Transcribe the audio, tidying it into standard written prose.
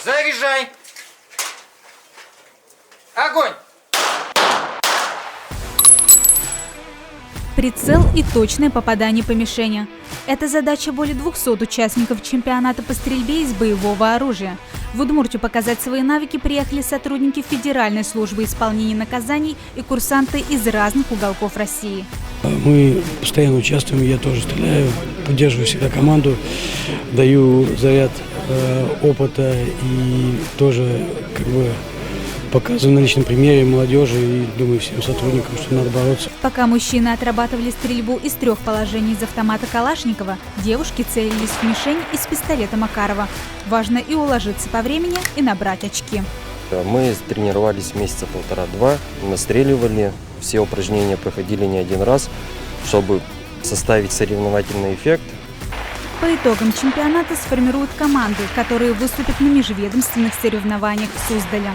Заряжай! Огонь! Прицел и точное попадание по мишени. Это задача более 200 участников чемпионата по стрельбе из боевого оружия. В Удмуртию показать свои навыки приехали сотрудники Федеральной службы исполнения наказаний и курсанты из разных уголков России. Мы постоянно участвуем, я тоже стреляю, поддерживаю всегда команду, даю заряд опыта и тоже показываю на личном примере молодежи и думаю всем сотрудникам, что надо бороться. Пока мужчины отрабатывали стрельбу из 3 положений из автомата Калашникова, девушки целились в мишень из пистолета Макарова. Важно и уложиться по времени, и набрать очки. Мы тренировались месяца 1,5-2, настреливали, все упражнения проходили не один раз, чтобы составить соревновательный эффект. По итогам чемпионата сформируют команды, которые выступят на межведомственных соревнованиях в Суздале.